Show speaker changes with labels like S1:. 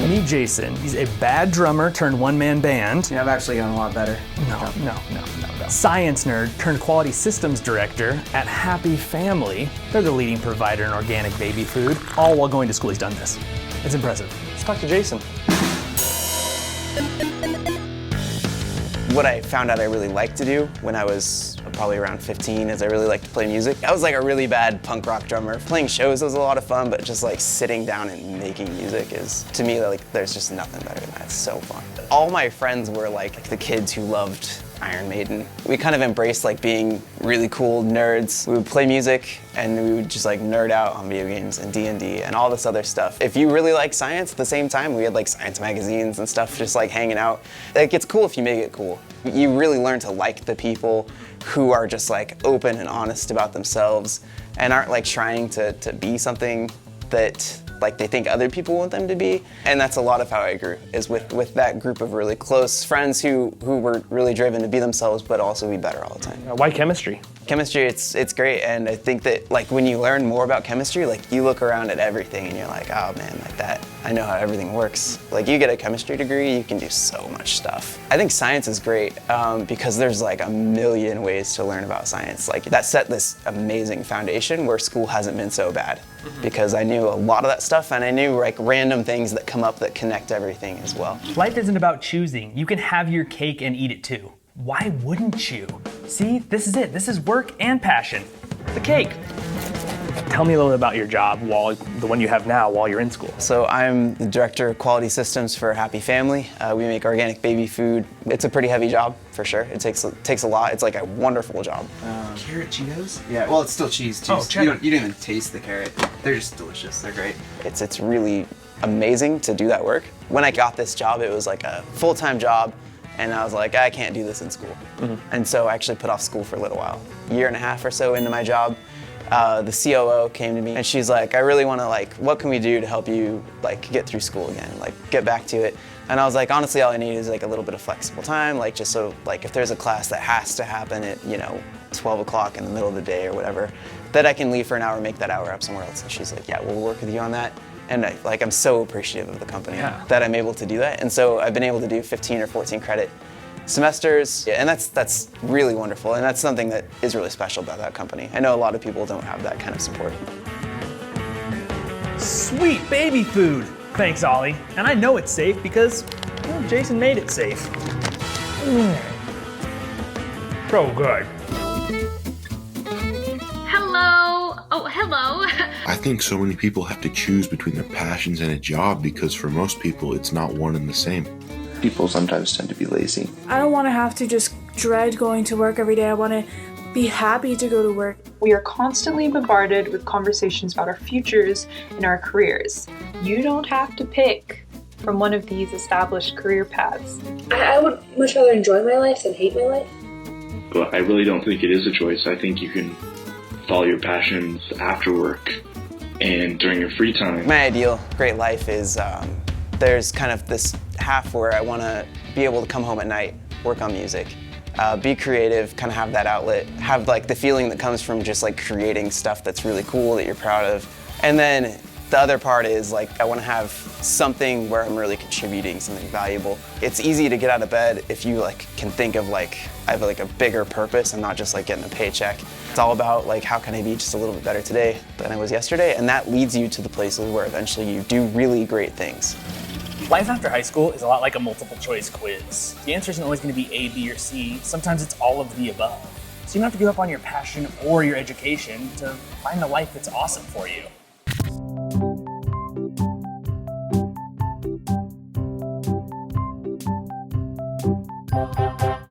S1: Meet Jason. He's a bad drummer turned one-man band.
S2: Yeah, I've actually gotten a lot better.
S1: No. Science nerd turned quality systems director at Happy Family. They're the leading provider in organic baby food. All while going to school, he's done this. It's impressive. Let's talk to Jason.
S3: What I found out I really liked to do when I was probably around 15 is I really liked to play music. I was like a really bad punk rock drummer. Playing shows was a lot of fun, but just like sitting down and making music is, to me, like there's just nothing better than that. It's so fun. All my friends were like the kids who loved Iron Maiden. We kind of embraced like being really cool nerds. We would play music and we would just like nerd out on video games and D&D and all this other stuff. If you really like science, at the same time, we had like science magazines and stuff just like hanging out. Like it's cool if you make it cool. You really learn to like the people who are just like open and honest about themselves and aren't like trying to be something that like they think other people want them to be. And that's a lot of how I grew, is with that group of really close friends who were really driven to be themselves but also be better all the time.
S1: Why chemistry?
S3: Chemistry, it's great, and I think that like when you learn more about chemistry, like you look around at everything and you're like, oh man, like that, I know how everything works. Like you get a chemistry degree, you can do so much stuff. I think science is great because there's like a million ways to learn about science. Like that set this amazing foundation where school hasn't been so bad. Because I knew a lot of that stuff and I knew like random things that come up that connect everything as well.
S1: Life isn't about choosing. You can have your cake and eat it too. Why wouldn't you? See, this is it. This is work and passion. The cake. Tell me a little bit about your job, the one you have now, while you're in school.
S3: So I'm the director of quality systems for Happy Family. We make organic baby food. It's a pretty heavy job, for sure. It takes a lot. It's like a wonderful job.
S2: Carrot Cheetos? Yeah, well, it's still cheese too.
S1: Oh,
S2: so you don't even taste the carrot. They're just delicious. They're great.
S3: It's really amazing to do that work. When I got this job, it was like a full-time job, and I was like, I can't do this in school. And so I actually put off school for a little while. A year and a half or so into my job, the COO came to me and she's like, I really want to like, what can we do to help you like get through school again, like get back to it? And I was like, honestly, all I need is like a little bit of flexible time, like just so like if there's a class that has to happen at 12 o'clock in the middle of the day or whatever, that I can leave for an hour and make that hour up somewhere else. And she's like, yeah, we'll work with you on that. And I'm so appreciative of the company that I'm able to do that. And so I've been able to do 15 or 14 credit semesters, and that's really wonderful, and that's something that is really special about that company. I know a lot of people don't have that kind of support.
S1: Sweet baby food. Thanks, Ollie. And I know it's safe because Jason made it safe. So good.
S4: Hello. Oh, hello.
S5: I think so many people have to choose between their passions and a job because for most people it's not one and the same.
S6: People sometimes tend to be lazy.
S7: I don't want to have to just dread going to work every day. I want to be happy to go to work.
S8: We are constantly bombarded with conversations about our futures and our careers. You don't have to pick from one of these established career paths.
S7: I would much rather enjoy my life than hate my life.
S9: But I really don't think it is a choice. I think you can follow your passions after work and during your free time.
S3: My ideal great life is there's kind of this half where I want to be able to come home at night, work on music, be creative, kind of have that outlet, have like the feeling that comes from just like creating stuff that's really cool that you're proud of. And then the other part is like I want to have something where I'm really contributing something valuable. It's easy to get out of bed if you like can think of like I have like a bigger purpose and not just like getting a paycheck. It's all about like how can I be just a little bit better today than I was yesterday, and that leads you to the places where eventually you do really great things.
S1: Life after high school is a lot like a multiple choice quiz. The answer isn't always going to be A, B, or C. Sometimes it's all of the above. So you don't have to give up on your passion or your education to find a life that's awesome for you.